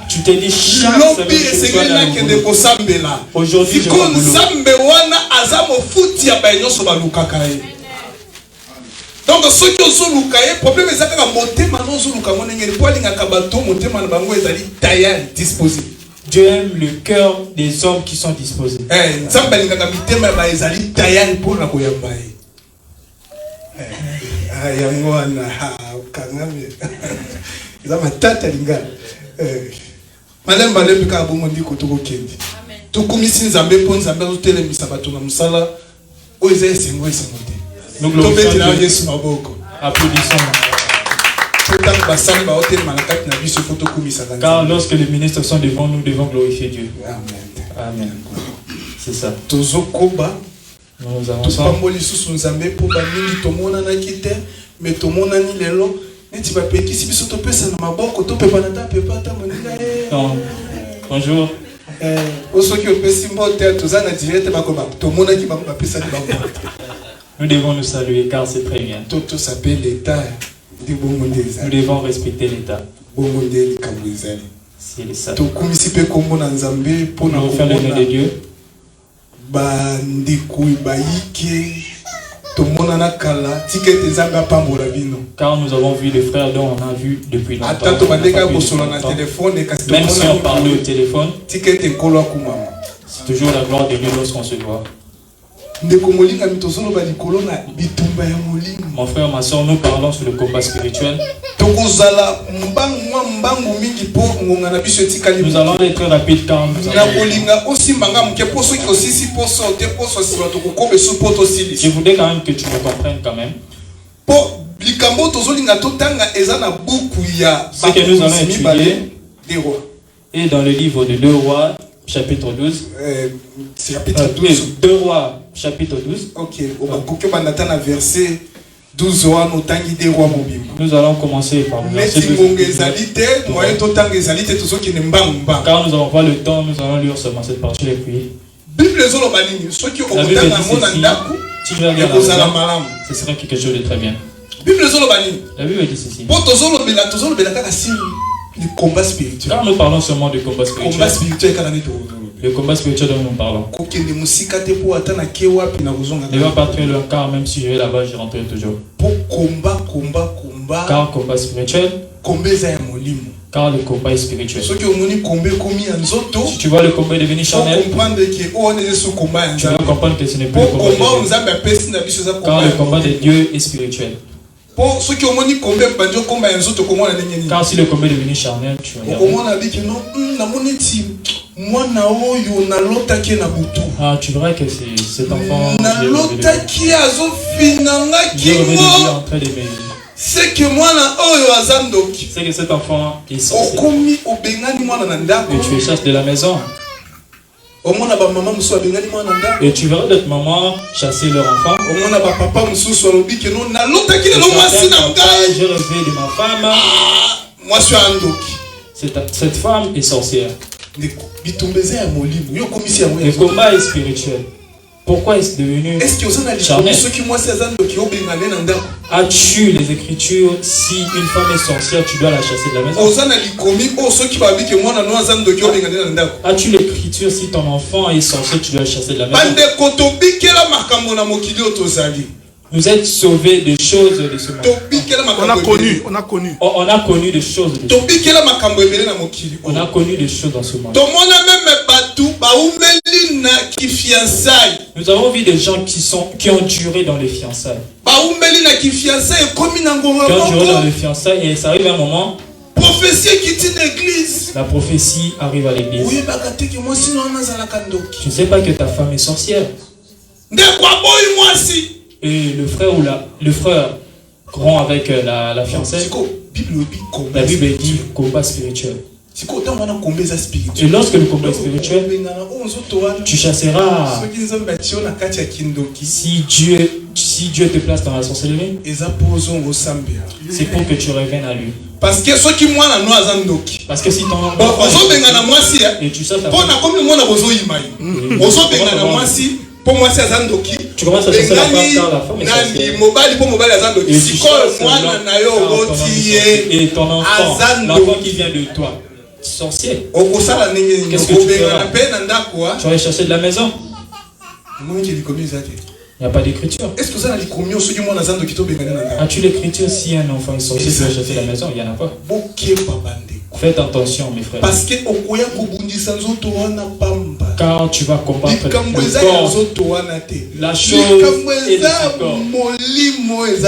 Tu t'es dit chaque semaine aujourd'hui je donc ceux qui ont le problème est que Dieu aime le cœur des hommes qui sont disposés. Nous glorifions. Applaudissons. Car lorsque les ministres sont devant nous, devons glorifier Dieu. Amen. C'est ça. Nous avançons. Bonjour. Nous devons nous saluer car c'est très bien. Nous devons respecter l'État. C'est ça. Pour nous faire le nom de Dieu. Car nous avons vu les frères dont on a vu depuis longtemps. Même si on parle au téléphone, c'est toujours la gloire de Dieu lorsqu'on se voit. Mon frère, ma soeur, nous parlons sur le combat spirituel. Nous allons être très rapides car je voudrais quand même que tu me comprennes quand même. Ce que nous allons étudier est dans le livre de 2 Rois, chapitre 12. Chapitre 12. 2 Rois, chapitre 12. Ok. Verset 12. Nous allons commencer par le verset 12. Car nous allons voir le temps, nous allons lire seulement cette partie et puis. La Bible dit ceci, si tu regardes la maison, ce sera quelque chose de très bien. La Bible dit ceci. Car nous parlons seulement du combat spirituel. Le combat spirituel dont nous parlons. Ne va pas très loin car même si je vais là-bas, je rentrerai toujours. Car combat spirituel. Car le combat est spirituel. Si tu vois le combat devenir charnel, tu vas comprendre que ce n'est plus le combat de Dieu. Car le combat de Dieu est spirituel. Car si le combat est devenu charnel, tu vas tu verras que cet enfant c'est que cet enfant est sorcier. Et tu es chasse de la maison. Et tu verras d'autres mamans chasser leur enfant. J'ai rêvé de ma femme. Cette femme est sorcière. Le combat est spirituel. Pourquoi est-ce devenu charnel? As-tu les écritures? Si une femme est sorcière, tu dois la chasser de la maison. As-tu l'écriture? Si ton enfant est sorcier, tu dois le chasser de la maison. Vous êtes sauvés des choses de ce monde. On a connu des choses de ce monde. On a connu des choses dans ce monde. Nous avons vu des gens qui ont duré dans les fiançailles. Qui ont duré dans les fiançailles et ça arrive à un moment. La prophétie arrive à l'église. Tu ne sais pas que ta femme est sorcière. Et le frère rompt avec la fiancée. La Bible dit combat spirituel. Et lorsque le combat est spirituel, tu chasseras. Si Dieu te place dans la sorcellerie, c'est pour que tu reviennes à lui. Parce que si ton enfant et tu saches tu commences à chasser la femme car la femme est sorcière. Et ton enfant, l'enfant qui vient de toi, sorcier. Qu'est-ce que tu feras? Tu vas chercher de la maison. Il n'y a pas d'écriture. As-tu l'écriture si un enfant est sorcier qui va chercher la maison? Il n'y en a pas. Faites attention, mes frères. Car tu vas combattre le corps. La chose est de ce corps.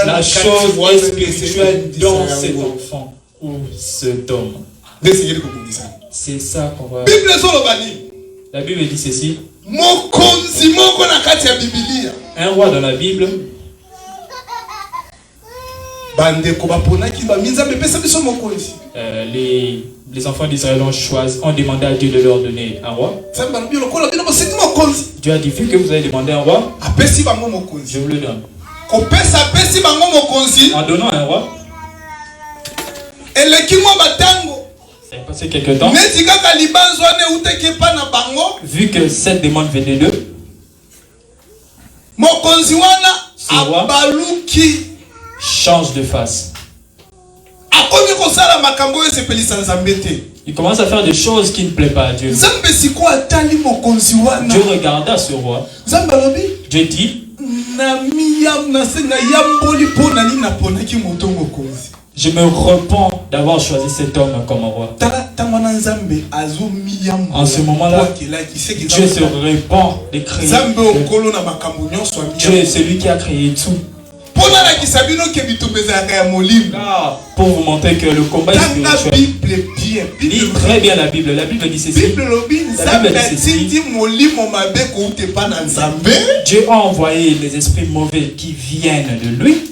La chose est spirituelle dans cet enfant ou cet homme. C'est ça qu'on va. La Bible dit ceci. Un roi dans la Bible. Les enfants d'Israël ont demandé à Dieu de leur donner un roi. Dieu a dit, vu que vous avez demandé un roi, je vous le donne. En donnant un roi, c'est passé quelques temps. Vu que cette demande venait d'eux, ce roi change de face. Il commence à faire des choses qui ne plaisent pas à Dieu. Dieu regarda ce roi. Dieu dit, je me repens d'avoir choisi cet homme comme roi. En ce moment-là, Dieu se répand de créer. Dieu est celui qui a créé tout. Pour vous montrer que le combat est spirituel. Lis très bien la Bible. La Bible dit ceci. La Bible dit ceci. Dieu a envoyé les esprits mauvais qui viennent de lui.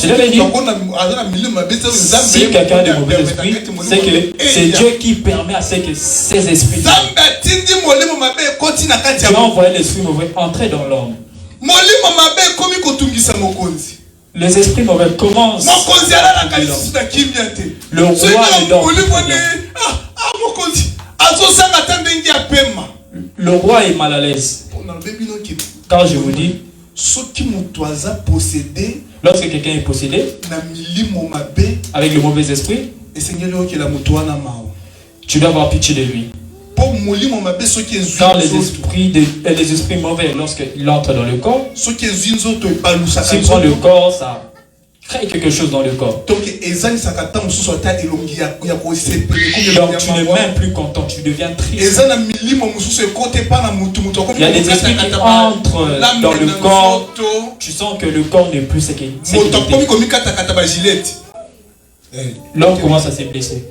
Je l'avais dit. Si quelqu'un a de mauvais esprits, c'est que c'est Dieu qui permet à ce que ces esprits. Dieu a envoyé l'esprit mauvais entrer dans l'homme. Les esprits mauvais commencent. Le roi ne dort plus. Le roi est mal à l'aise. Car je vous dis, lorsque quelqu'un est possédé avec le mauvais esprit, tu dois avoir pitié de lui. Car les esprits mauvais, lorsqu'ils entrent dans le corps, s'ils prennent le corps, ça crée quelque chose dans le corps. Donc tu n'es même plus content, tu deviens triste. Il y a des esprits qui entrent dans le corps, tu sens que le corps n'est plus ce qu'il était. L'homme commence à se blesser.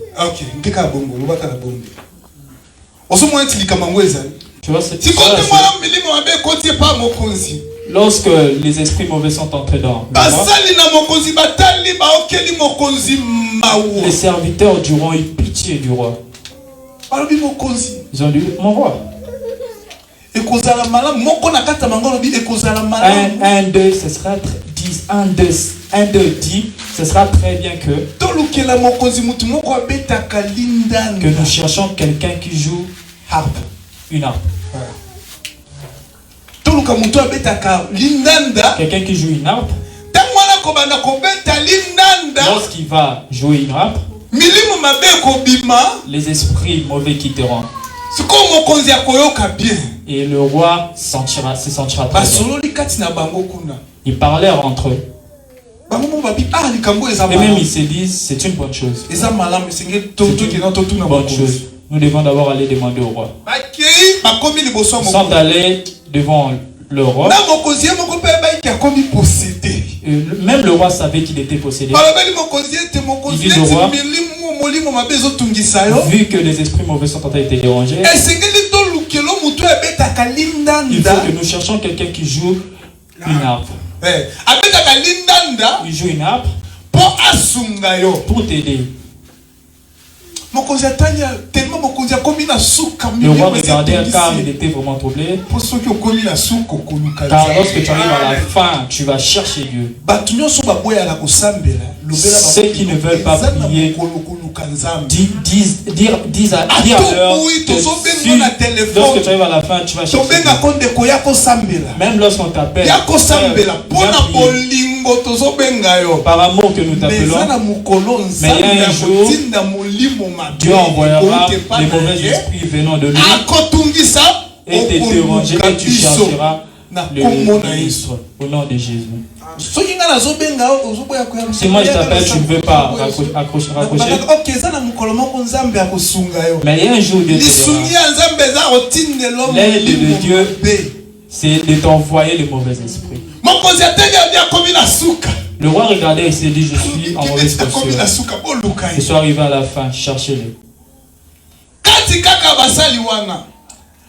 Tu vois, lorsque les esprits mauvais sont entrés dans le roi, les serviteurs du roi ont eu pitié du roi. Ils ont dit, mon roi. 1, 2, ce sera 10. 1, 2, 10, ce sera très bien que nous cherchons quelqu'un qui joue harpe, une harpe. Quelqu'un qui joue une harpe, lorsqu'il va jouer une harpe, les esprits mauvais quitteront. Et le roi se sentira très bien. Ils parlèrent entre eux. Et même ils se disent, c'est une bonne chose. C'est une bonne chose. Nous devons d'abord aller demander au roi. Ils sont allés devant le roi. Même le roi savait qu'il était possédé. Il dit au roi, vu que les esprits mauvais sont en train d'être dérangés, il faut que nous cherchions quelqu'un qui joue une harpe. Il joue une harpe pour t'aider. Le roi regardait car il était vraiment troublé. Car lorsque tu arrives à la fin, tu vas chercher Dieu. Ceux qui ne veulent pas prier disent à l'heure que lorsque tu arrives à la fin, tu vas chercher Dieu. Même lorsqu'on t'appelle, par amour que nous t'appelons, mais il y a un jour, Dieu envoyera les mauvais esprits venant de lui et te déranger et tu chercheras le ministre au nom de Jésus. Si moi je t'appelle, tu ne veux pas raccrocher. Mais il y a un jour Dieu te dira. L'aide de Dieu, c'est de t'envoyer les mauvais esprits. Le roi regardait et s'est dit, je suis en mauvaise posture. Je suis arrivé à la fin, cherchez-le.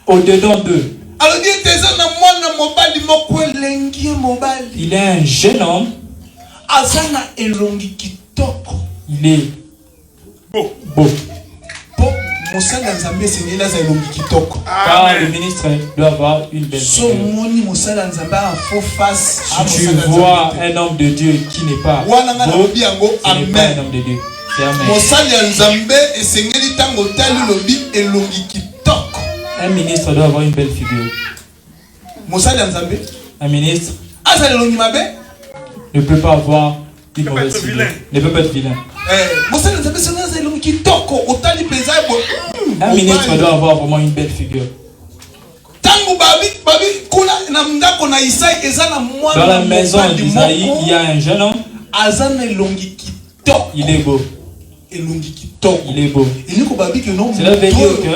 Au-dedans d'eux, il est un jeune homme. Il est beau. Car le ministre doit avoir une belle figure. Si tu vois un homme de Dieu qui n'est pas beau, ce n'est pas un homme de Dieu. C'est un ministre doit avoir une belle figure. Un ministre ne peut pas avoir une mauvaise figure. Ne peut pas être vilain. Un ministre doit avoir vraiment une belle figure. Dans la maison d'Isaïe, il y a un jeune homme. Il est beau. Il est beau. Cela veut dire que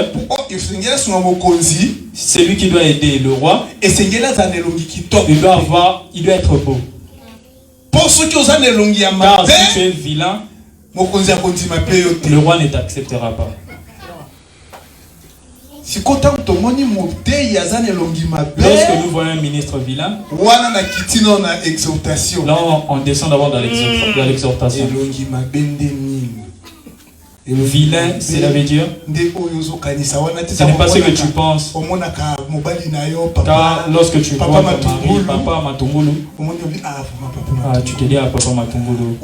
c'est lui qui doit aider le roi. Il doit être beau. Car si tu es vilain, le roi ne t'acceptera pas. Lorsque nous voyons un ministre vilain, là on descend d'abord dans l'exhortation. Vilain, cela veut dire, ce n'est pas ce que tu penses. Car lorsque tu vois ton mari, papa Matungulu, tu te dis à papa Matungulu,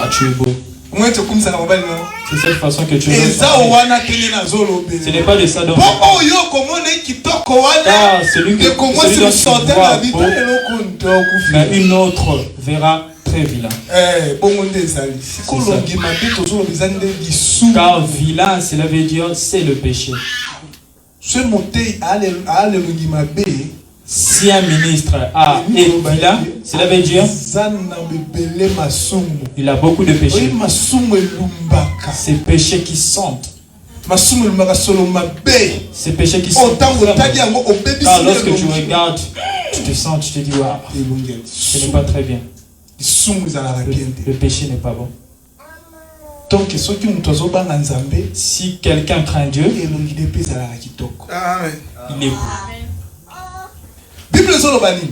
tu es beau. C'est cette façon que tu veux. Ce n'est pas de ça dont car celui dont tu vois beau, mais une autre verra très vilain. Car vilain, cela veut dire c'est le péché. Si un ministre est vilain, cela veut dire il a beaucoup de péchés. Ces péchés qui sentent. Ces péchés qui sentent. Car lorsque tu regardes, tu te sens, tu te dis, waouh, ce n'est pas très bien. Le péché n'est pas bon. Si quelqu'un craint Dieu, il est beau.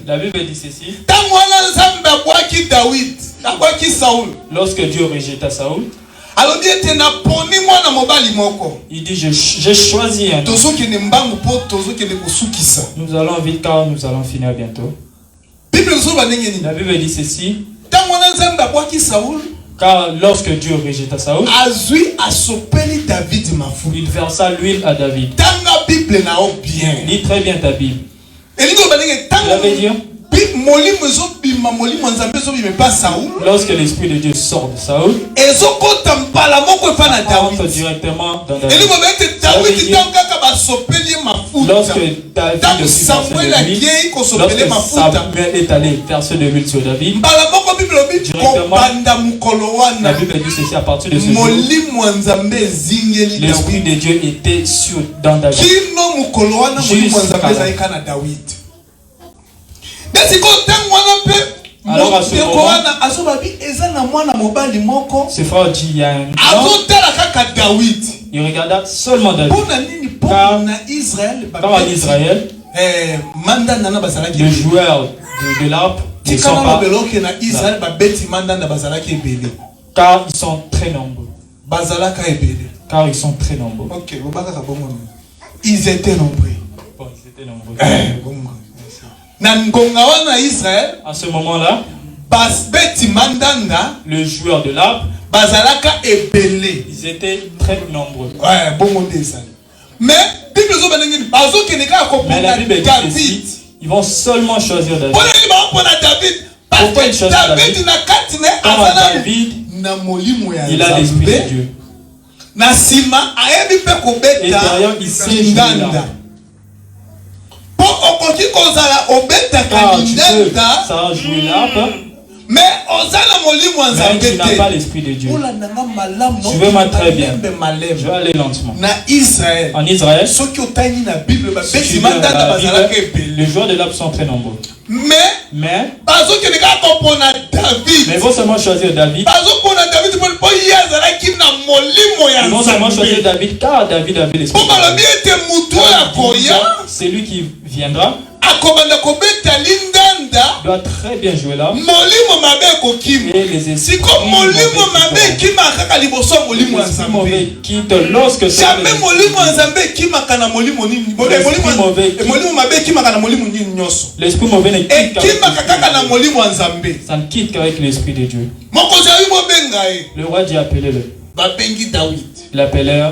La Bible dit ceci. Lorsque Dieu rejeta Saoul, il dit j'ai choisi un homme. Nous allons vite car nous allons finir bientôt. La Bible dit ceci. Car lorsque Dieu rejeta Saoul, il versa l'huile à David. Lis très bien ta Bible. Cela veut dire, lorsque l'esprit de Dieu sort de Saoul, entre directement dans David. Lorsque David Samuel est allé verser de l'huile sur David, directement, la Bible dit ceci, à partir de ce jour, l'esprit de Dieu était dans David. Alors à ce moment, ce frère dit, il y a un homme, il regarda seulement David. Car en Israël, les joueurs de l'harpe ne sont pas là. Car ils sont très nombreux. Car ils sont très nombreux. Ok, ils étaient nombreux. Bon, ils étaient nombreux. À ce moment-là, le joueur de l'arpe, ils étaient très nombreux. Mais la Bible dit ceci, ils vont seulement choisir David. Pourquoi ils choisissent David? Car David, il a l'esprit de Dieu. Et derrière, il sait jouer l'arpe. Car tu peux savoir jouer l'arpe, mais tu n'as pas l'esprit de Dieu. Suivez-moi très bien. Je vais aller lentement. En Israël, si tu lis la Bible, les joueurs de l'arpe sont très nombreux. Mais ils vont seulement choisir David. Ils vont seulement choisir David car David avait l'esprit de Dieu. C'est lui qui viendra. Doit très bien jouer là. Et les esprits mauvais quittent lorsque l'esprit mauvais ne quitte ça ne quitte qu'avec l'esprit de Dieu. Le roi dit appelez-le. Il appelait.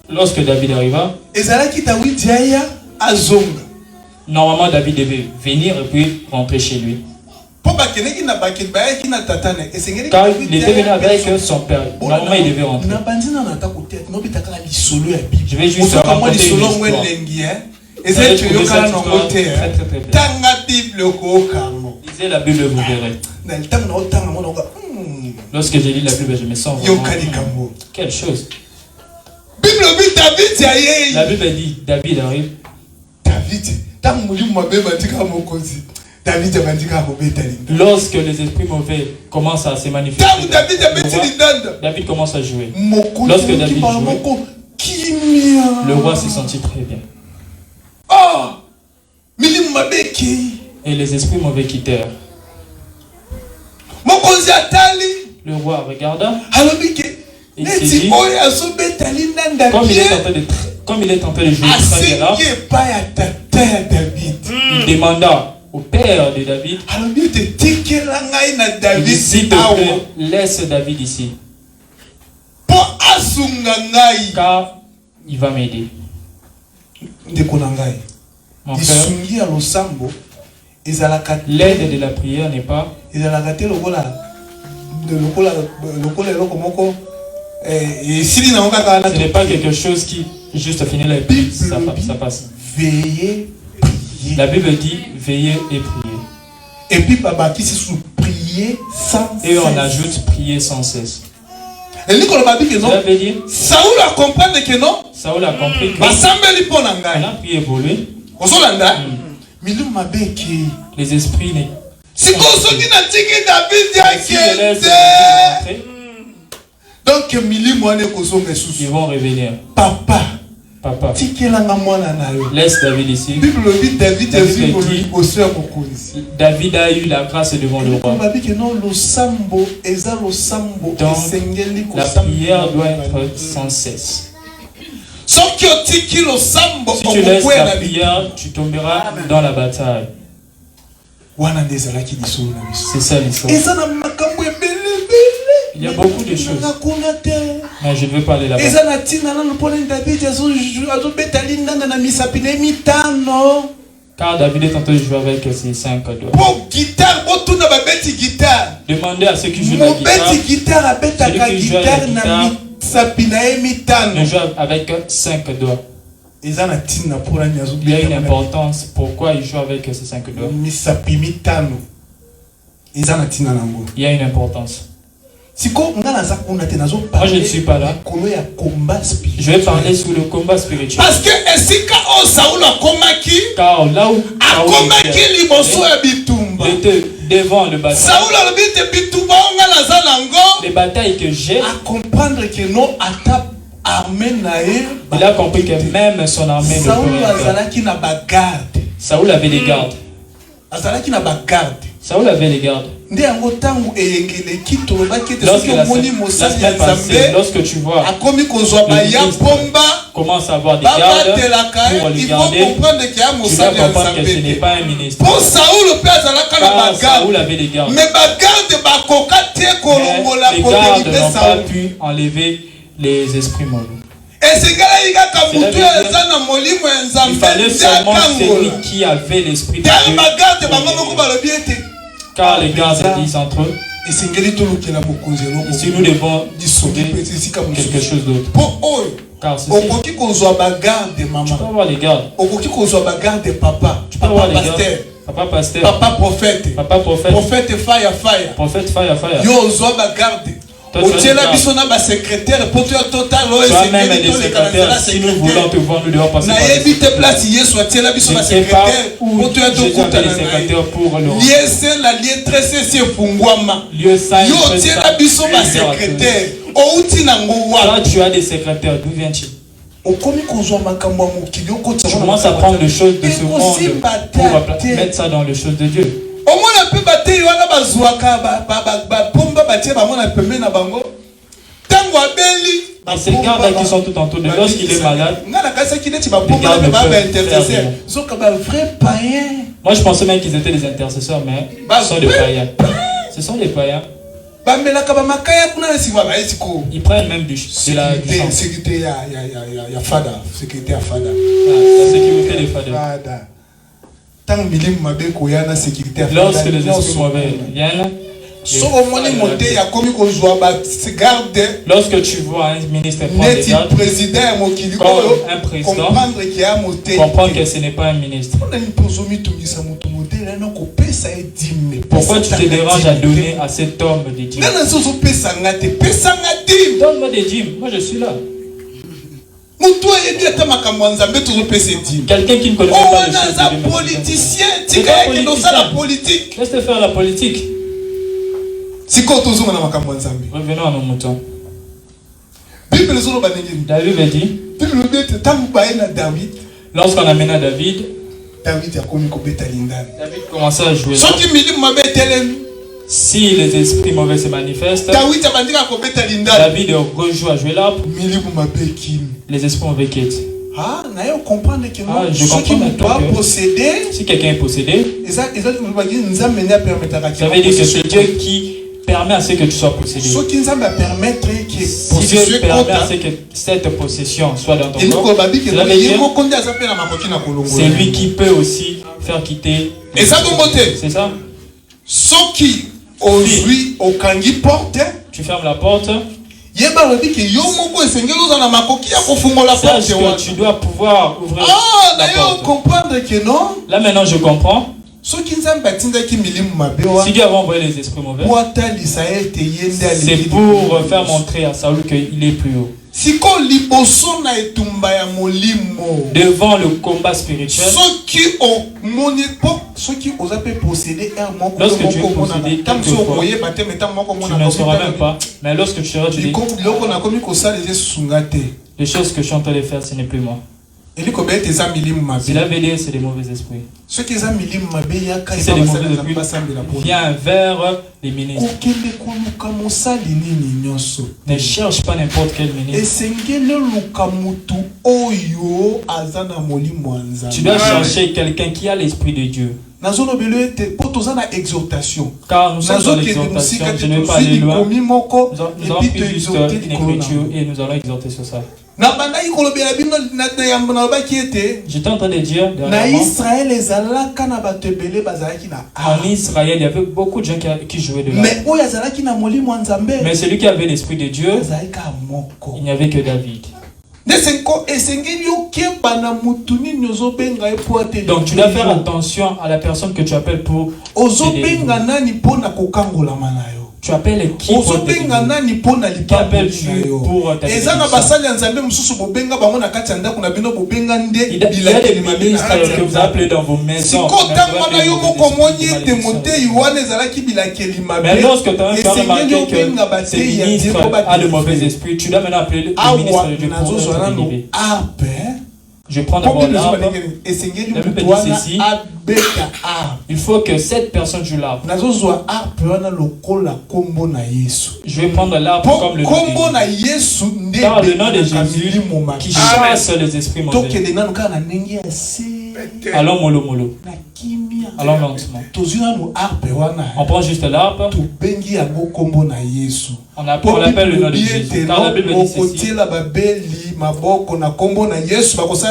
Lorsque David arriva, normalement David devait venir et puis rentrer chez lui. Car il était venu avec son père. Normalement il devait rentrer. Je vais juste raconter une histoire. Lisez la Bible, vous verrez. Lorsque j'ai lu la Bible, je me sens vraiment... Quelle chose. La Bible dit, David arrive. Lorsque les esprits mauvais commencent à se manifester, David commence à jouer. Lorsque David jouait, le roi s'est senti très bien. Et les esprits mauvais quittèrent. Le roi regarda. Il s'est dit, comme il est en train de jouer très bien là, il demanda au père de David, il dit, s'il te plaît, laisse David ici. Car il va m'aider. Mon frère, l'aide de la prière n'est pas ce n'est pas quelque chose qui juste finit la vie, ça passe. Veillez, priez. La Bible dit veillez et priez. Et puis prier sans cesse. Et on ajoute prier sans cesse. Cela veut dire Saoul a compris que non. Saoul a compris que on a prié pour lui. Les esprits si donc ils vont revenir. Papa, laisse David ici. David a eu la grâce devant le roi. Donc la prière doit être sans cesse. Si tu laisses la prière, tu tomberas dans la bataille. C'est ça l'histoire. Il y a beaucoup de choses. Mais je ne veux pas aller là-bas. Car David est en train de jouer avec ses 5 doigts. Demandez à ceux qui jouent la guitare. Celui qui joue la guitare ne joue avec 5 doigts. Il y a une importance. Pourquoi il joue avec ses 5 doigts? Il y a une importance. Moi je ne suis pas là. Je vais parler sur le combat spirituel. Parce que car là où il était devant le bataille, les batailles que j'ai, il a compris que même son armée ne peut rien faire. Saoul avait des gardes. Saoul avait des gardes. Lorsque tu vois commence à avoir des gardes pour les garder, tu dois comprendre que ce n'est pas un ministre. Car Saoul avait des gardes. Mais les gardes n'ont pas pu enlever les esprits mauvais. Il fallait seulement celui qui avait l'esprit de Dieu. Car les gardes disent entre eux, ici nous devons sauver quelque chose d'autre. Car ceci, tu peux avoir les gardes. Tu peux avoir les gardes. Papa pasteur. Papa prophète. Papa prophète. Prophète fire. Prophète fire. Toi-même, les secrétaires, si nous voulons te voir, nous devons passer par les secrétaires. Je ne sais pas où Jésus avait les secrétaires pour le rendre. Lieu saint, toi, tu as des secrétaires, d'où viens-tu? Tu commences à prendre les choses de ce monde pour mettre ça dans les choses de Dieu. Et ces gardes qui sont tout autour de lui, lorsqu'il est malade, les gardes ne peuvent faire rien. Moi je pensais même qu'ils étaient des intercesseurs, mais ce sont des païens. Ce sont des païens. Ils prennent même du sang. La sécurité des fadas. Lorsque les esprits mauvais viennent, lorsque tu vois un ministre prendre des gardes, comme un président, comprendre que ce n'est pas un ministre. Pourquoi tu te déranges à donner à cet homme des dîmes? Donne-moi des dîmes, moi je suis là. Quelqu'un qui ne connaît pas les choses de politicien. Laisse-le faire la politique. Revenons à nos moutons. David a dit, lorsqu'on amena David commençait à jouer là. Si les esprits mauvais se manifestent, David rejoue à jouer là. Les esprits mauvais quittent. Je comprends que si quelqu'un est possédé, ça veut dire que c'est Dieu qui permet à ce que tu sois possédé. Si Dieu permet à ce que cette possession soit dans ton corps, c'est lui qui peut aussi faire quitter. C'est ça. Tu fermes la porte. Sache que tu dois pouvoir ouvrir la porte. Là maintenant je comprends. Si Dieu a envoyé les esprits mauvais, c'est pour faire montrer à Saoul qu'il est plus haut. Devant le combat spirituel, lorsque tu es possédé quelquefois, tu ne sauras même pas. Mais lorsque tu seras, tu dis, les choses que je suis en train de faire, ce n'est plus moi. S'il avait dit, c'est des mauvais esprits. Si c'est des mauvais esprits, viens vers les ministres. Ne cherche pas n'importe quel ministre. Tu dois chercher quelqu'un qui a l'esprit de Dieu. Car nous sommes dans l'exhortation, je ne vais pas aller loin. Nous avons pris juste une écriture et nous allons exhorter sur ça. J'étais en train de dire en Israël, il y avait beaucoup de gens qui jouaient de là. Mais celui qui avait l'esprit de Dieu, il n'y avait que David. Donc tu dois faire attention à la personne que tu appelles pour tu appelles qui pour appelles-tu pour ta bénédiction? Il y a des ministres que vous appelez dans vos maisons. Mais lorsque tu as remarqué que ce ministre a de mauvais esprits, tu dois maintenant appeler le ministre de Dieu pour te délivrer. Je prends d'abord l'arpe. La Bible dit ceci. Il faut que cette personne joue l'arpe. Je vais prendre l'arpe comme le nom de Jésus. Car le nom de Jésus qui chasse les esprits mauvais. Allons mollo mollo. Allons lentement. On prend juste l'arpe. On l'appelle le nom de Jésus. Car la Bible dit ceci.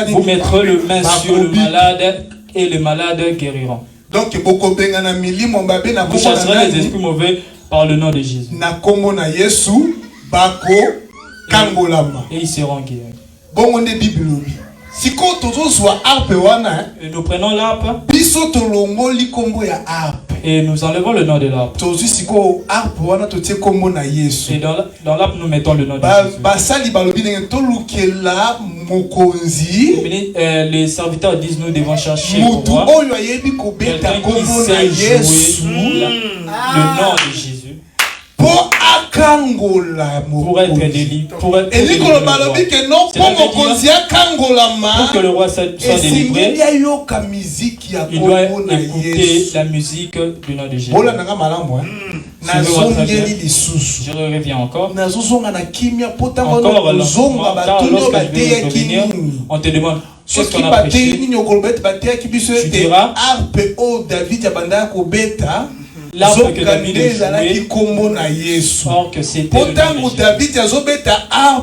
Vous mettrez le main sur le malade et le malade guériront. Donc, vous chasserez les esprits mauvais par le nom de Jésus. Et ils seront guéris. Et nous prenons l'arpe et nous enlevons le nom de l'arpe. Et dans l'arpe, nous mettons le nom de Jésus. Les serviteurs disent nous devons chercher quelqu'un qui sait jouer le nom de Jésus. Pour être délivré, pour que le roi soit délivré, il doit écouter la musique du nom de Jésus. Je reviens encore. Encore lentement, car lorsque je vais revenir, on te demande qu'est-ce qu'on a prêché. Tu diras l'arpe que David a joué, or que c'était le nom de Jésus.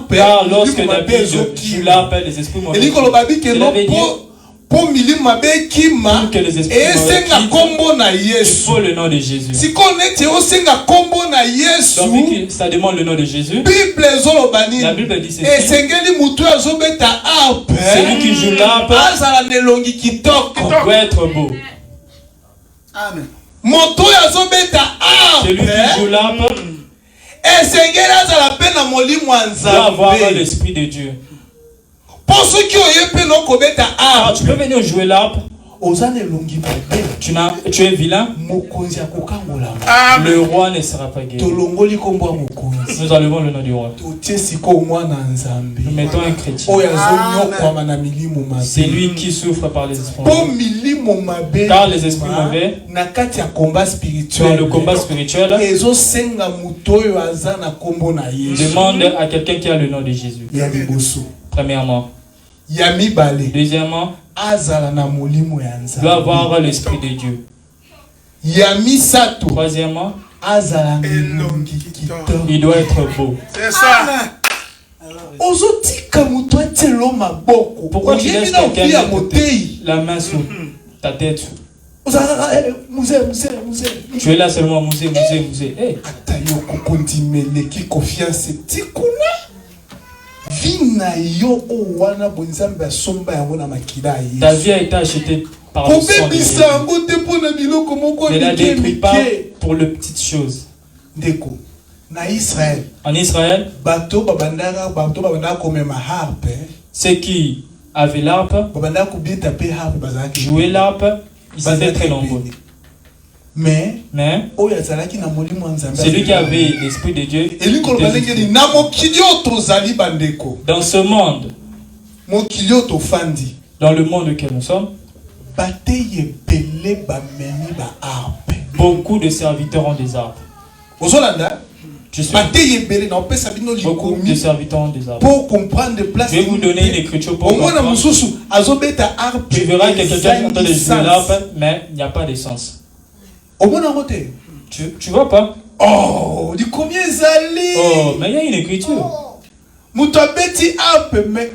Car lorsque David joue l'arpe, les esprits mauvais, il avait dit pour que les esprits mauvais il faut le nom de Jésus. Donc ça demande le nom de Jésus. La Bible dit ceci. Celui qui joue l'arpe doit être beau. Amen. Celui qui joue l'arpe doit avoir l'esprit de Dieu. Alors, tu peux venir jouer l'arpe. Tu es vilain. Le roi ne sera pas guéri. Nous enlevons le nom du roi. Nous mettons un chrétien. C'est lui qui souffre par les esprits mauvais. Car les esprits mauvais, dans le combat spirituel, demande à quelqu'un qui a le nom de Jésus. Premièrement. Deuxièmement, il doit avoir l'esprit de Dieu. Troisièmement, il doit être beau. C'est ça. Pourquoi tu laisses quelqu'un la main sur ta tête? Tu es là seulement, musée. Hey. Ta vie a été achetée par le sang de Jésus. Ne la détruis pas pour les petites choses. En Israël, ceux qui avaient l'arpe, jouaient l'arpe, ils étaient très nombreux. Mais celui qui avait l'esprit de Dieu, dans ce monde, dans le monde auquel nous sommes, beaucoup de serviteurs ont des arbres. Je suis beaucoup de serviteurs ont des arbres. Pour comprendre de place. Je vais vous donner une écriture pour comprendre. Tu verras que quelqu'un est en train de jouer l'arpe, mais il n'y a pas d'essence. Tu vois pas? Oh, dis combien zali? Oh, mais il y a une écriture.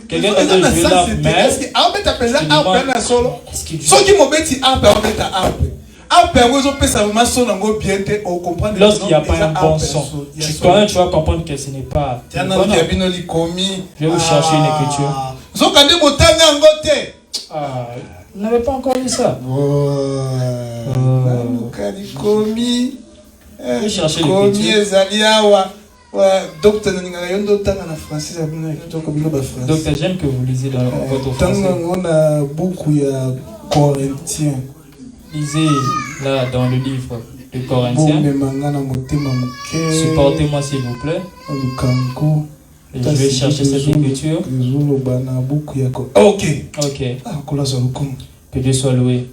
Quelqu'un a joué l'arpe, mais lorsqu'il n'y a pas un bon son, toi-même tu vas comprendre que ce n'est pas. Je vais vous chercher une écriture. Ah, vous n'avez pas encore vu ça? Je vais chercher l'écriture. Docteur, j'aime que vous lisez dans votre français. Lisez là dans le livre de Corinthiens. Supportez-moi s'il vous plaît. Et je vais chercher cette écriture. Ok. Ok. Que Dieu soit loué.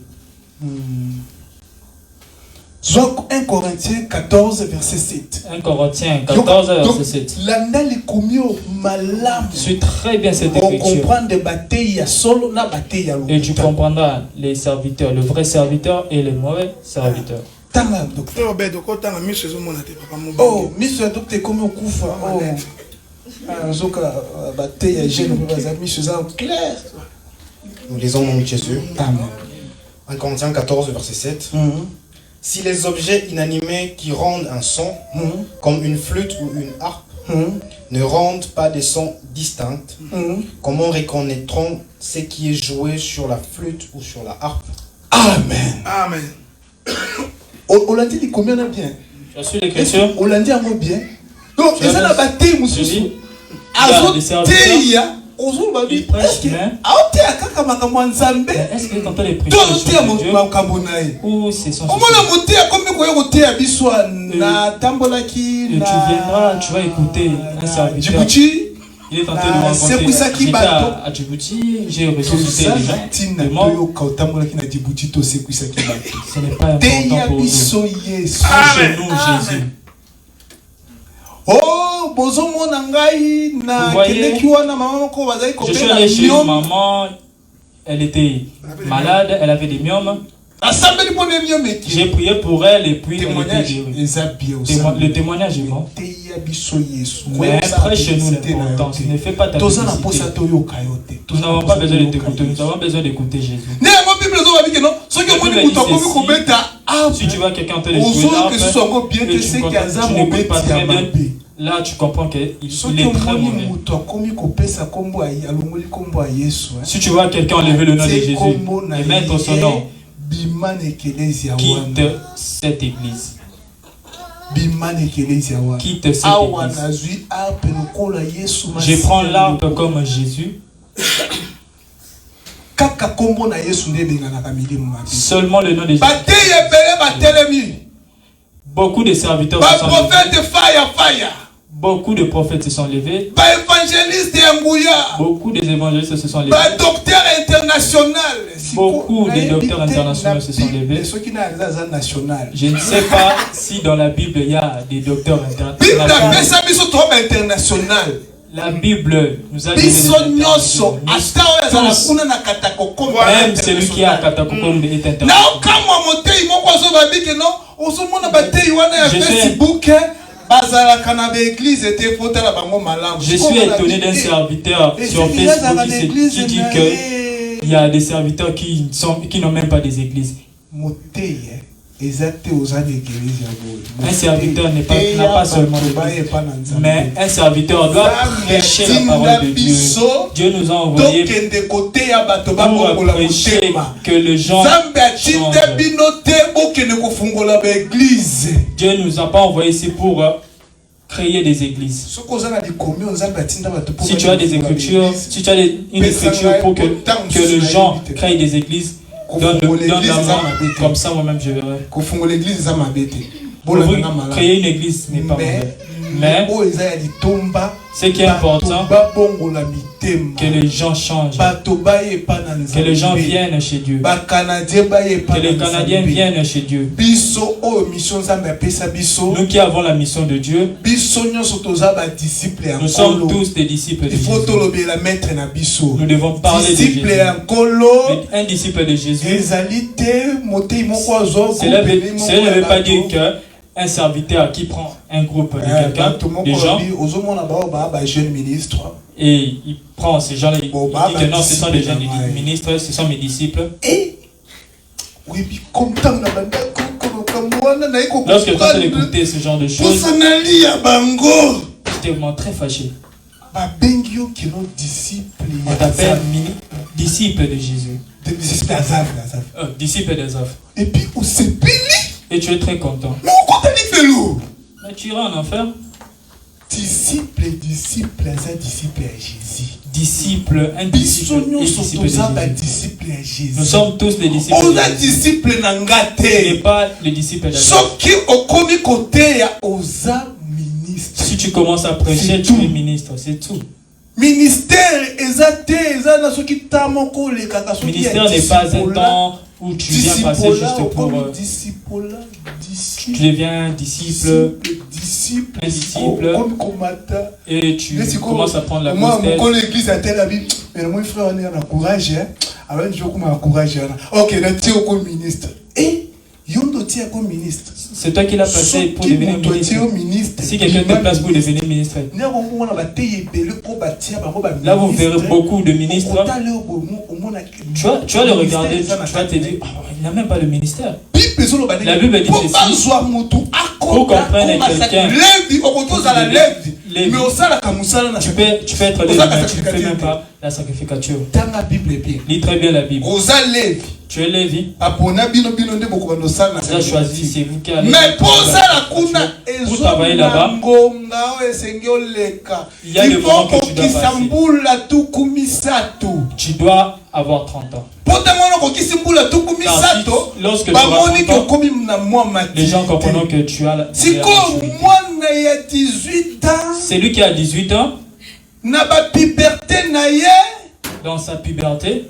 1 Corinthiens 14, verset 7. 1 Corinthiens 14, verset 7. Je suis très bien cette écriture. Et tu comprendras les serviteurs, le vrai serviteur et les mauvais serviteurs. Oh, monsieur docteur, comment on couvre? Nous lisons au nom de Jésus. Amen. 1 Corinthiens 14, verset 7. Si les objets inanimés qui rendent un son, comme une flûte ou une harpe, ne rendent pas des sons distincts, comment reconnaîtront ce qui est joué sur la flûte ou sur la harpe? Amen. Amen. On l'a dit combien on a bien? Je suis l'écriture. On l'a dit à moi bien. Donc, c'est ça la bataille, monsieur. Est-ce que tu entends les prières de Dieu ou c'est son souci? Tu viendras, tu vas écouter un serviteur. Il est en train de me raconter. J'étais à Djibouti, j'ai ressuscité les gens. Ce n'est pas important pour nous. Chez nous, Jésus. Oh, bozo mona ngai na keleki wana maman ko bazai ko je suis allé chez maman, elle était malade, elle avait des myomes. J'ai prié pour elle et puis elle était guérie. Le témoignage est bon. Mais après chez nous, l'important, ce ne fait pas ta publicité. Nous n'avons pas besoin de t'écouter, nous avons besoin d'écouter Jésus. Si tu vois quelqu'un te laisser tu n'écoutes pas très bien, là tu comprends qu'il est très mauvais. Si tu vois quelqu'un enlever le nom de Jésus et mettre son nom, quitte cette église. Quitte cette église. Je prends l'arpe comme Jésus. Seulement le nom de Jésus. Beaucoup de serviteurs se sont levés. Beaucoup de prophètes se sont levés. Beaucoup d'évangélistes se sont levés. Beaucoup de docteurs internationaux se sont levés. Je ne sais pas si dans la Bible il y a des docteurs internationaux. La Bible nous a dit même celui qui a Katakokombe est international. Je suis étonné d'un serviteur sur Facebook qui dit qu'il y a des serviteurs qui n'ont même pas des églises. Un serviteur n'a pas seulement d'église, mais un serviteur doit prêcher la parole de Dieu. Dieu nous a envoyés pour prêcher que les gens changent. Dieu ne nous a pas envoyés ici pour créer des églises. Si tu as des écritures, si tu as une écriture pour que les gens créent des églises, donne-la moi, comme ça moi-même je verrai. Créer une église n'est pas mauvais. Mais ce qui est important, que les gens changent, que les gens viennent chez Dieu, que les Canadiens viennent chez Dieu. Nous qui avons la mission de Dieu, nous sommes tous des disciples de Jésus. Nous devons parler de Jésus. Un disciple de Jésus, cela ne veut pas dire que un serviteur qui prend un groupe de quelqu'un, des gens, et il prend ces gens-là, il dit que non, ce sont des jeunes ministres, ce sont mes disciples. Lorsque tu as écouté ce genre de choses, j'étais vraiment très fâché. On t'appelle disciple de Jésus. Disciple des œuvres. Et tu es très content. Mais tu iras en enfer. Disciple à Jésus. Disciple, un disciple et disciple de Jésus. Nous sommes tous des disciples de Jésus. Tu n'es pas les disciples de Jésus. Si tu tu commences à prêcher, tu es ministre, c'est tout. Ministère n'est pas un temps où tu viens passer juste pour... Tu deviens disciple, et tu commences à prendre la grosse tête. C'est toi qui l'as placé pour devenir ministre. Si quelqu'un te place pour devenir ministre, là vous verrez beaucoup de ministres. Tu vas le regarder, tu vas te dire, oh, il n'a même pas le ministère. La Bible dit ceci. Pour comprendre quelqu'un, tu peux être lévi, mais tu ne fais même pas la sacrificature. Lis très bien la Bible. Tu es lévi. Tu as choisi, c'est vous qui allez. Mais pour travailler là-bas, il y a des moments que tu dois passer. Tu dois avoir 30 ans. Lorsque tu as 30 ans, les gens comprennent que tu as la c'est lui qui a 18 ans. Dans sa puberté,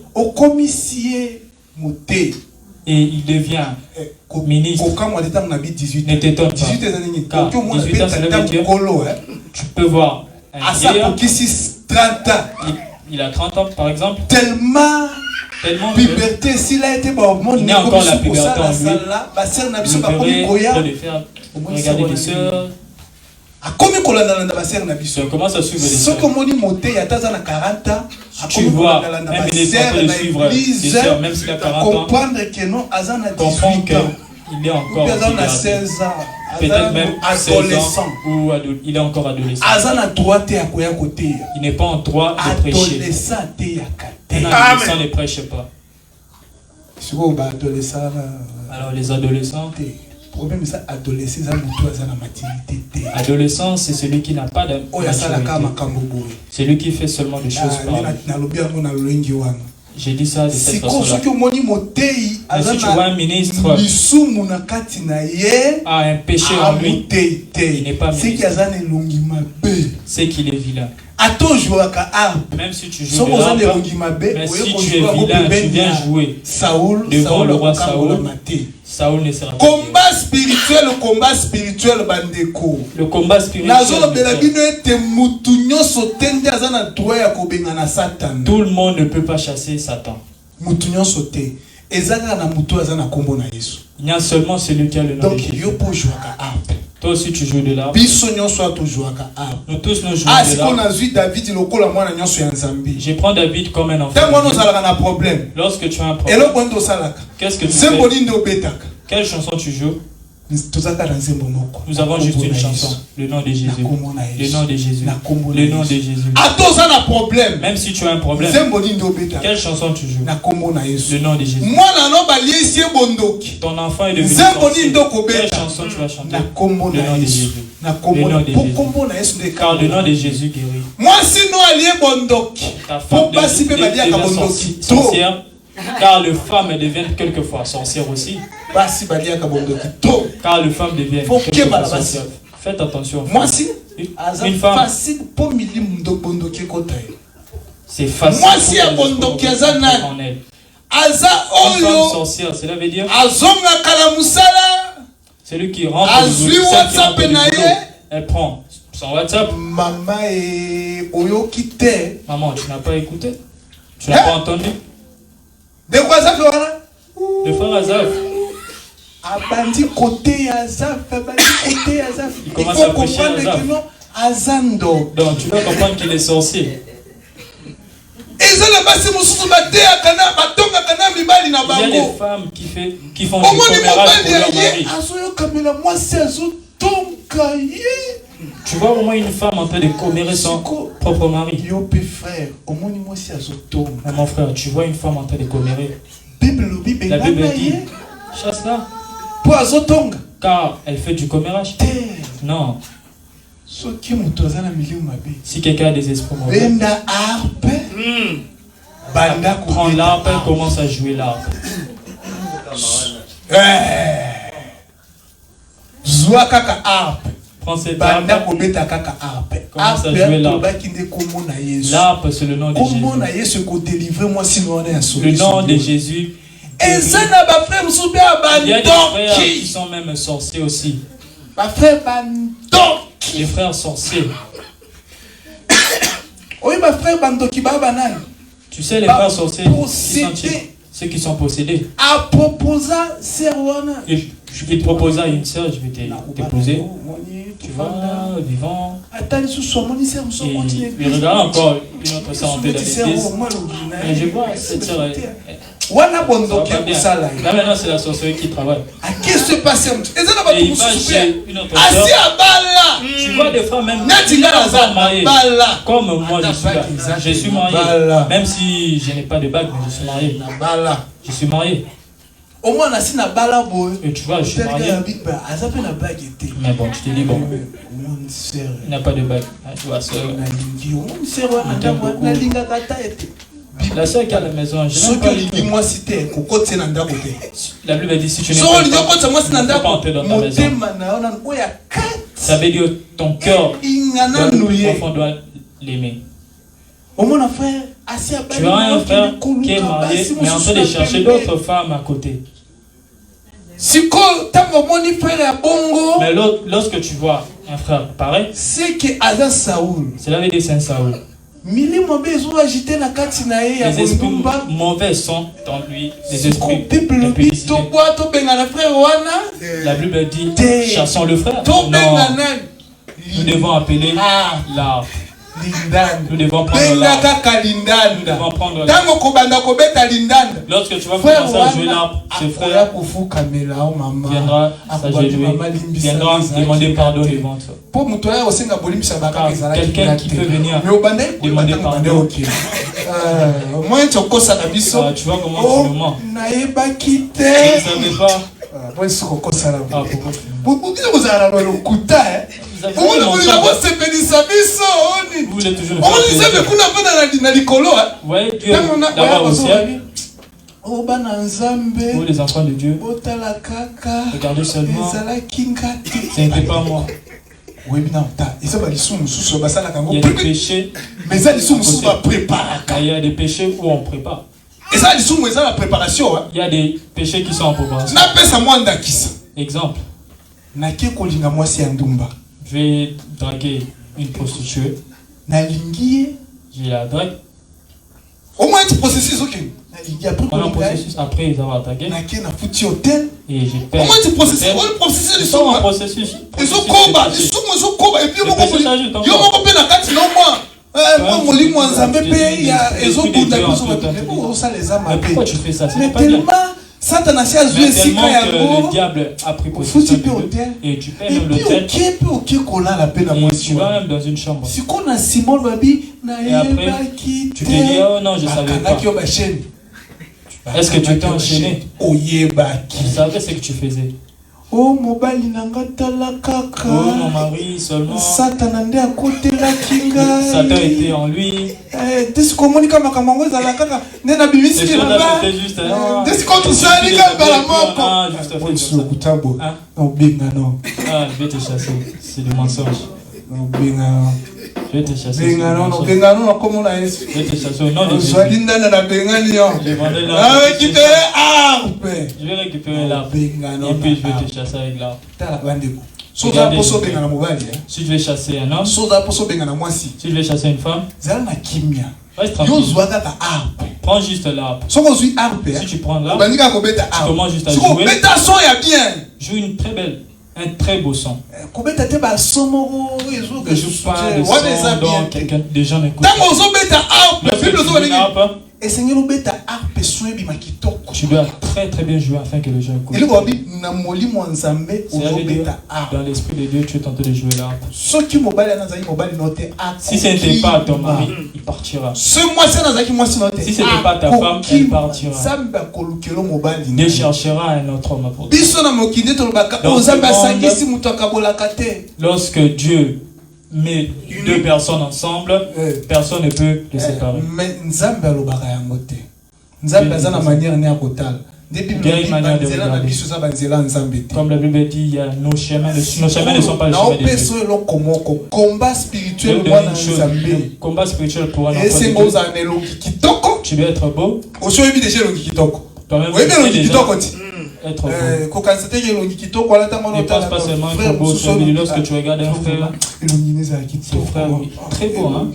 et il devient ministre. Ne t'étonne pas. Car 18 ans, ça veut dire tu peux voir un vieillard. Il a 30 ans par exemple. Tellement puberté, s'il a été il a encore la puberté en lui. De faire regarder les sœurs. Tu commences à suivre les sœurs. Tu vois un ministre en train de suivre les sœurs, même s'il a 40 ans. Comprends qu'il est encore peut-être même 16 ans ou il est encore adolescent. Il n'est pas en droit de prêcher. Un adolescent ne prêche pas. Alors les adolescents, adolescent, c'est celui qui n'a pas de maturité. C'est lui qui fait seulement des choses par lui. J'ai dit ça de cette façon-là. Mais si tu vois un ministre a un péché en lui, il n'est pas ministre. C'est qu'il est vilain. Même si tu joues de l'harpe, mais si tu es vilain, tu viens jouer devant le roi Saoul. Saoul ne sera pas. Combat spirituel, bandeko. Le combat spirituel. Tout le monde ne peut pas chasser Satan. Il y a seulement celui qui a le nom de Jésus. Toi aussi tu joues de l'arbre. Nous tous nous jouons de l'arbre. Je prends David comme un enfant. Lorsque tu as un problème, qu'est-ce que tu fais? Quelle chanson tu joues? Nous avons juste une chanson. Le nom de Jésus. Le nom de Jésus. Le nom de Jésus. Même si tu as un problème, quelle chanson tu joues? Le nom de Jésus. Ton enfant est devenu sorcier. Quelle chanson tu vas chanter? Le nom de Jésus. Le nom de Jésus. Car le nom de Jésus guérit. Ta femme devient sorcière. Car les femmes deviennent quelquefois sorcières aussi. Car les femmes deviennent quelquefois sorcières. Faites attention. Une femme, c'est facile pour elle. Une femme sorcière, cela veut dire celui qui rentre le boulot, elle prend son WhatsApp. Maman, tu n'as pas écouté? Tu n'as pas entendu? Le frère Azaf. Il commence à prêcher Azaf. Donc tu dois comprendre qu'il est sorcier. Il y a des femmes qui font du commérage pour leur mari. Tu vois au moins une femme en train de commérer son propre mari. Mais mon frère, tu vois une femme en train de commérer. La Bible dit, chasse-la. Car elle fait du commérage. Non. Si quelqu'un a des esprits mauvais, prends l'arpe et commence à jouer l'arpe. Prends cette harpe. Commence à jouer l'arpe. L'arpe, c'est le nom de Jésus. Le nom de Jésus. Il y a des frères qui sont même sorciers aussi. Les frères sorciers. Tu sais, les frères sorciers, ceux qui sont possédés. Il proposa à une sœur, je vais t'épouser. Tu vas vivant. Et il regarde encore une autre sœur entrée dans l'église. Et je vois cette sœur. Là maintenant c'est la sorcellerie qui travaille. Qu'est-ce qui se passe? Et il va chez une autre sœur. Tu vois des femmes même mariées. Comme moi je suis marié. Même si je n'ai pas de bague, mais je suis marié. Je suis marié. Et tu vois, je suis marié. Mais bon, tu te dis, bon, il n'a pas de bague. Tu vois, sœur. La sœur qui est à la maison, je n'aime pas du tout. La Bible dit, si tu n'es pas entrer dans ta maison, ça veut dire ton cœur profond doit l'aimer. Tu as un frère qui est marié, mais en train de chercher d'autres femmes à côté. Mais lorsque tu vois un frère pareil, cela veut dire c'est un Saoul. Les esprits mauvais sont dans lui, les esprits d'impudicité. La Bible dit, chassons le frère. Non, nous devons appeler l'arbre. Nous devons prendre l'arbre. Lorsque tu vas commencer à jouer l'arbre, ce frère viendra s'agenouiller, viendra demander pardon devant toi. Quelqu'un qui peut venir demander pardon. Tu vois comment tu le mens. Tu ne savais pas. Vous voulez toujours le faire. Ouais, Dieu là-bas au ciel. Vous les enfants de Dieu, regardez seulement. Ce n'était pas moi. Il y a des péchés. Il y a des péchés où on prépare. Il y a des péchés qui sont en préparation. Exemple. Je vais draguer une prostituée. Je la drague. On a un processus après avoir dragué. Et j'ai perdu. C'est un processus. Pourquoi tu fais ça? C'est pas bien. Le diable a pris possession et tu paies même l'hôtel. Et tu vas même dans une chambre. Et après, tu te dis, oh non, je ne savais pas. Est-ce que tu t'es enchaîné? Tu savais ce que tu faisais. Oh mon mari seulement. Satan était en lui. C'est juste je vais te chasser. C'est du mensonge. Je vais te chasser. Je vais te chasser au nom de Jésus. Je vais récupérer l'arbre. Et puis je vais te chasser avec l'arbre. Si je vais chasser un homme, si je vais chasser une femme, reste tranquille. Prends juste l'arbre. Si tu prends l'arbre, tu commences juste à jouer. Joue une très belle. Un très beau son. Que je parle de son dont des gens m'écoutent. Tu dois très très bien jouer afin que les gens écoutent. Dans l'esprit de Dieu, tu es en train de jouer l'arbre. Si ce n'était pas ton mari, il partira. Si ce n'était pas ta femme, elle partira. Dieu cherchera un autre homme pour toi. Lorsque Dieu met deux personnes ensemble, personne ne peut les séparer. vieille manière de regarder. Comme la Bible dit, il y a nos chemins ne sont pas les chemins de Dieu. Combat spirituel, le combat spirituel pour un enfant. Tu dois être beau. Toi-même, tu sais déjà être beau. Ne pense pas seulement être beau, lorsque tu regardes un frère, ce frère est très beau, hein?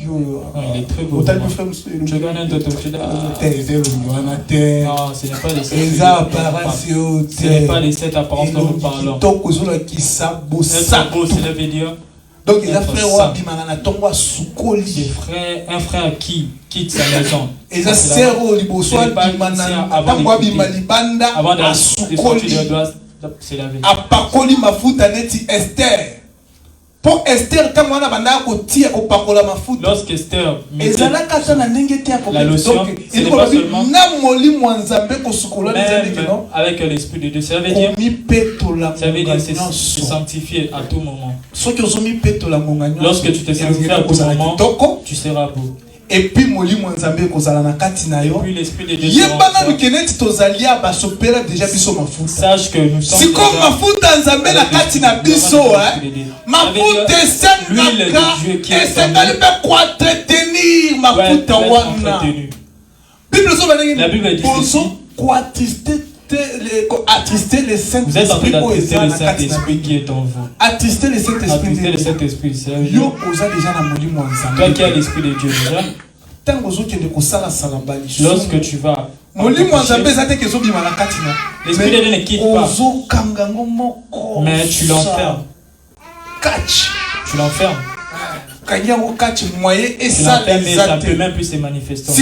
Il est très beau. Tu regardes un autre, tu dis, non, ce n'est pas les sept. Ce n'est pas les sept apparences dont nous parlons. Être beau, cela veut dire. Donc, il a un frère qui quitte sa maison. Et ça sert au liboso avant de sortir de doigts, c'est la vie. Apakoli mafuta neti Esther. Pour Esther, quand on a banda ko tia ko pakola mafuta. Lorsque Esther ezala kata na ndenge tia ko la lotion, ce n'est pas seulement na moli mwanzambe ko sukola nzambe non avec l'esprit de Dieu. Ça veut dire se sanctifier à tout moment. Lorsque tu te sanctifies à tout moment, tu seras beau. Et puis moli mwanzambe kozala na kati na yo. Et puis l'esprit de Dieu. Yebana lukeneti tozalia ba sopela déjà biso mafuta. Sache que nous sommes. Si comme mafuta nzambe na kati na biso mafuta esenaka esengali pe ko entretenir mafuta wana. La Bible dit ko attrister les Vous êtes en train d'attrister le Saint-Esprit Saint-Esprit qui est en vous. Attrister le Saint-Esprit. Attrister le Saint-Esprit. Yo oza déjà na moli mwanzambe. Toi qui as l'esprit de Dieu déjà. Lorsque tu vas l'esprit de Dieu ne quitte pas, mais tu l'enfermes. Tu l'enfermes. Tu l'enfermes et ça ne peut même plus se manifester.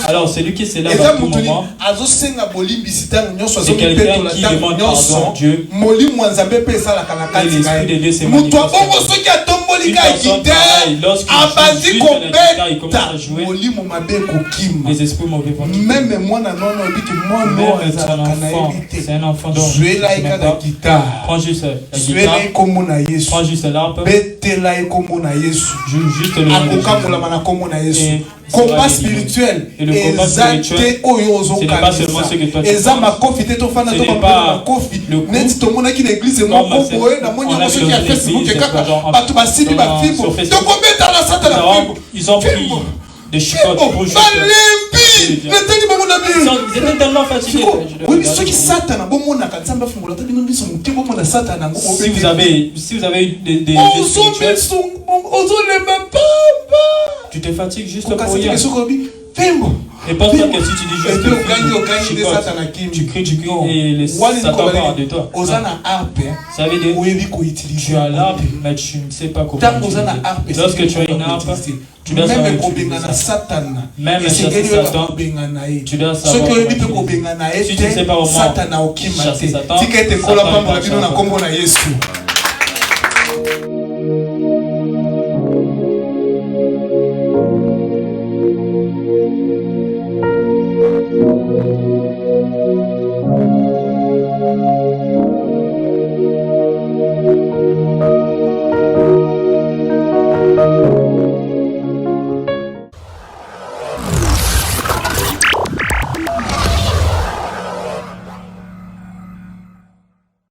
Alors celui qui se lève à tout moment, c'est quelqu'un qui demande pardon à Dieu. Et l'esprit de Dieu se manifeste. Une personne pareille, lorsqu'il commence à jouer, les esprits mauvais vont quitter. Même son enfant, c'est un enfant dont je ne sais même pas. Prends juste la guitare, prends juste l'arpe, joue juste le nom de Jésus. Et combat spirituel. Et le combat spirituel, ce n'est pas seulement ce que toi tu penses. Ce n'est pas le coup. Ils ont pris des chicottes pour juste... Ils étaient tellement fatigués. Si vous avez eu des spirituels, tu te fatigues juste pour rien. Et pense-toi que si tu dis juste tu cries et Satan part de toi. Ça veut dire tu as l'arpe mais tu ne sais pas comment utiliser. Lorsque tu as une arpe, tu dois savoir utiliser ça. Même chasser Satan, tu dois savoir utiliser. Si tu ne sais pas comment chasser Satan, Satan